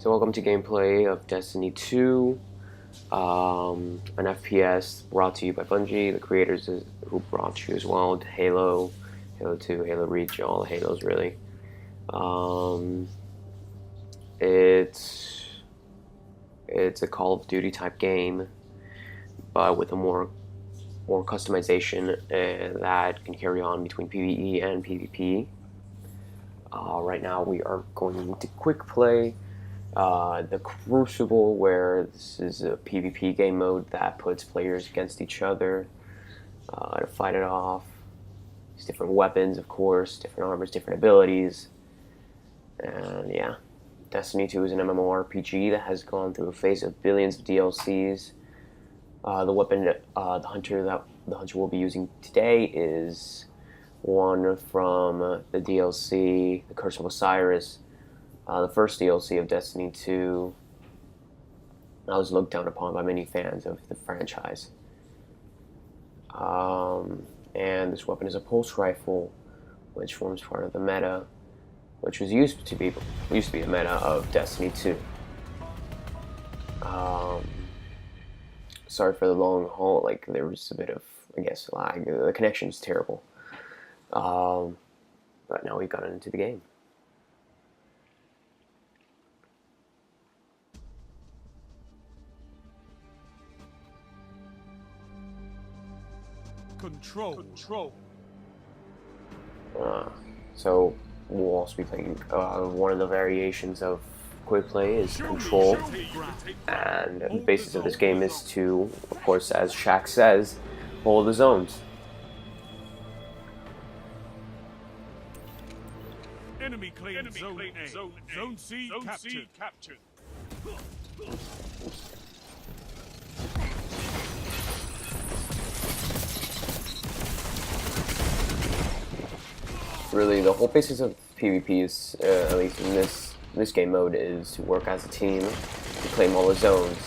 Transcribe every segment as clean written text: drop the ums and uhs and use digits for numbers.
So welcome to gameplay of Destiny 2, an FPS brought to you by Bungie, the creators who brought you as well to Halo, Halo 2, Halo Reach, all the Halos really. Um, it's a Call of Duty type game, but with a more customization that can carry on between PvE and PvP. Right now we are going to quick play the Crucible, where this is a PvP game mode that puts players against each other to fight it off. There's different weapons, of course, different armors, different abilities. And yeah, Destiny 2 is an MMORPG that has gone through a phase of billions of DLCs. The weapon, the hunter we'll be using today is one from the DLC, The Curse of Osiris. The first DLC of Destiny 2. I was looked down upon by many fans of the franchise. And this weapon is a pulse rifle, which forms part of the meta, which used to be the meta of Destiny 2. Sorry for the long haul. Like, there was a bit of, I guess, lag. The connection is terrible. But now we've gotten into the game. Control. So we'll also be playing one of the variations of quick play is Control, and the basis of this game is to, of course, as Shaq says, hold the zones. Enemy claimed Zone A. Zone C captured. Really, the whole basis of PvP is, at least in this game mode, is to work as a team, to claim all the zones.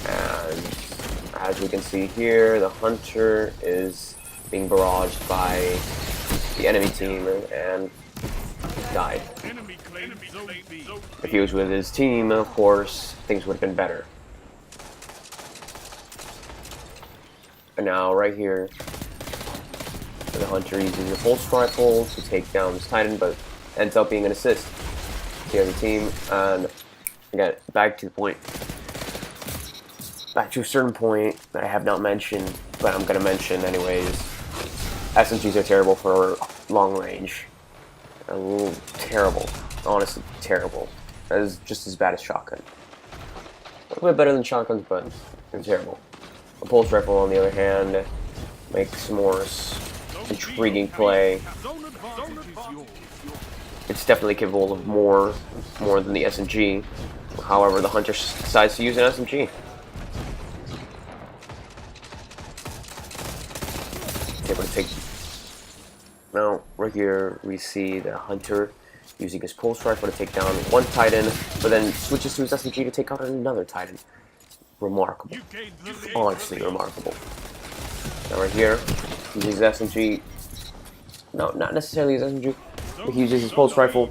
And as we can see here, the hunter is being barraged by the enemy team and died. If he was with his team, of course, things would have been better. And now, right here, the hunter uses a pulse rifle to take down this Titan, but ends up being an assist to the other team. And again, back to a certain point that I have not mentioned, but I'm gonna mention anyways. SMGs are terrible for long range. A little terrible, honestly terrible. That is just as bad as shotgun. A little bit better than shotguns, but they're terrible. A pulse rifle, on the other hand, makes more intriguing play. It's definitely capable of more than the SMG. However, the hunter decides to use an SMG. Able to take. Now, right here we see the hunter using his pulse rifle to take down one Titan, but then switches to his SMG to take out another Titan. Remarkable. Honestly remarkable. Now right here, he uses SMG. No, not necessarily his SMG. He uses his pulse rifle.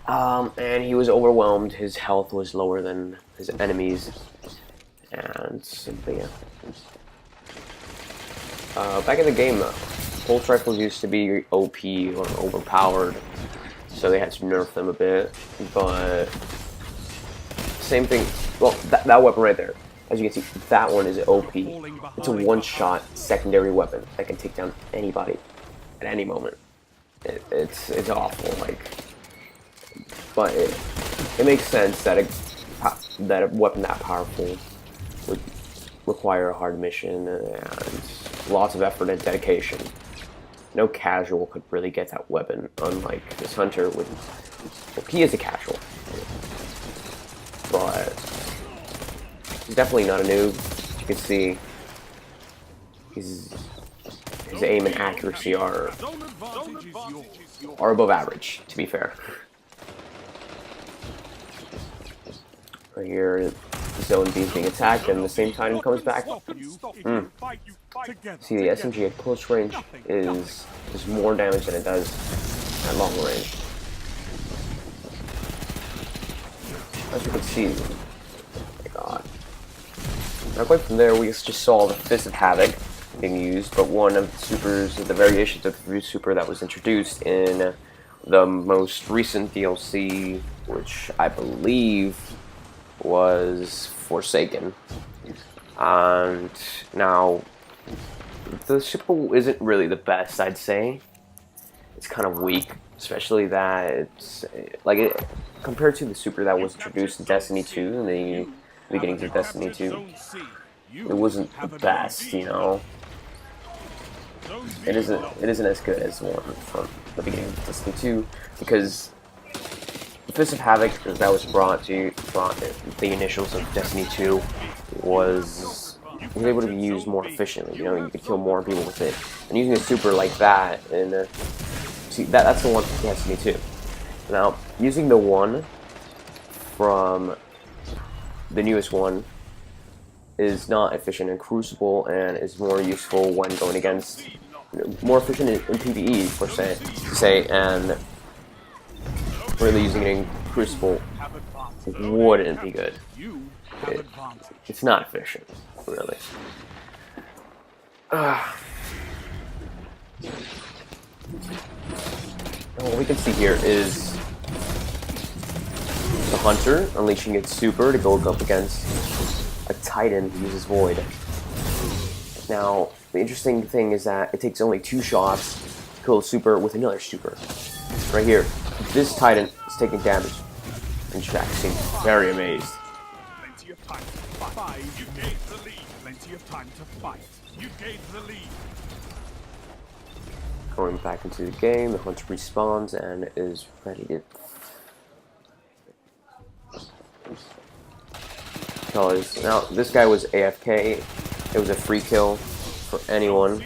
And he was overwhelmed. His health was lower than his enemies. And simply, yeah. Back in the game, pulse rifles used to be OP or overpowered, so they had to nerf them a bit. But same thing. Well, that weapon right there, as you can see, that one is OP. It's a one-shot secondary weapon that can take down anybody at any moment. It's awful, like, but it makes sense that a weapon that powerful would require a hard mission and lots of effort and dedication. No casual could really get that weapon, unlike this hunter with. Well, he is a casual, but he's definitely not a noob. As you can see, his aim and accuracy are above average, to be fair. Right here, Zone B is being attacked, and the same Titan comes back. See, the SMG at close range does more damage than it does at long range. as you can see, oh my god. Now going from there, we just saw the Fist of Havoc being used, but one of the supers, the variations of the super that was introduced in the most recent DLC, which I believe was Forsaken. And now, the super isn't really the best, I'd say. It's kind of weak, especially that it's like compared to the super that was introduced in Destiny 2 in the beginnings of Destiny 2. It wasn't the best, you know. It isn't as good as the one from the beginning of Destiny 2, because the Fist of Havoc that was brought the initials of Destiny 2 was able to be used more efficiently. You know, you could kill more people with it, and using a super like that, and see that's the one from Destiny 2. Now, using the one from the newest one is not efficient in Crucible and is more useful when going against, more efficient in PvE per se, and really using it in Crucible wouldn't be good. It's not efficient, really. What we can see here is the Hunter unleashing its super to go up against a Titan who uses Void. Now, the interesting thing is that it takes only 2 shots to kill a super with another super. Right here, this Titan is taking damage, and Shaq seems very amazed. Plenty of time to fight. You gained the lead. Plenty of time to fight. You gained the lead. Going back into the game, the Hunter respawns and is ready to colors. Now, this guy was AFK. It was a free kill for anyone,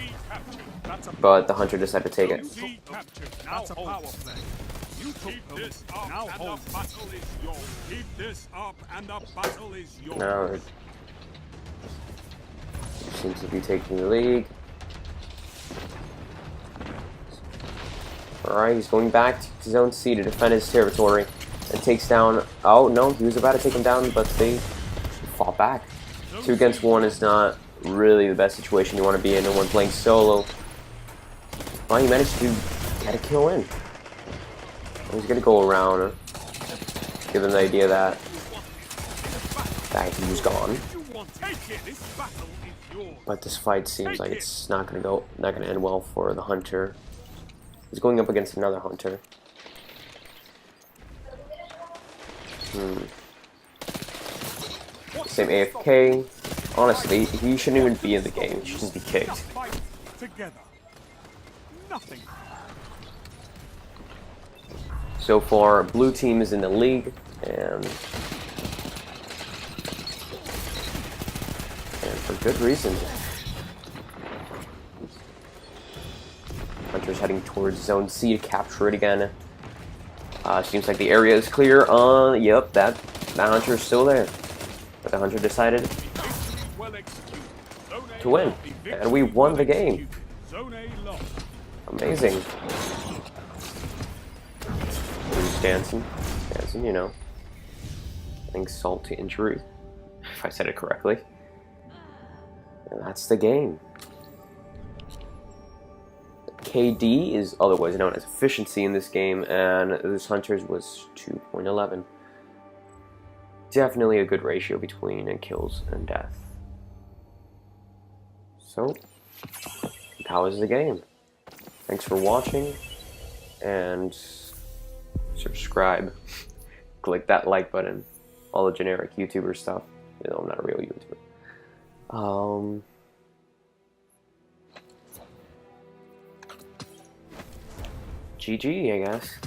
but the Hunter decided to take it. That's a power play. You keep this up, now and the battle is yours. Keep this up, and the battle is yours. Now, it seems to be taking the lead. Alright, he's going back to Zone C to defend his territory and takes down. Oh no, he was about to take him down, but they fought back. 2 against 1 is not really the best situation you want to be in when playing solo. Well, he managed to get a kill in. He's gonna go around, give him the idea that he was gone. But this fight seems like it's not gonna end well for the Hunter. He's going up against another Hunter. Same AFK. Honestly, he shouldn't even be in the game. He should just be kicked. So far, blue team is in the league, and for good reason. Hunter's heading towards Zone C to capture it again. Seems like the area is clear. Yep, that Hunter is still there. But the Hunter decided to win, and we won the game. Amazing. He's dancing, you know. I think salty in truth, if I said it correctly. And that's the game. KD is otherwise known as efficiency in this game, and this Hunter's was 2.11. Definitely a good ratio between kills and death. So, how is the game? Thanks for watching, and subscribe. Click that like button. All the generic YouTuber stuff. You know, I'm not a real YouTuber. GG, I guess.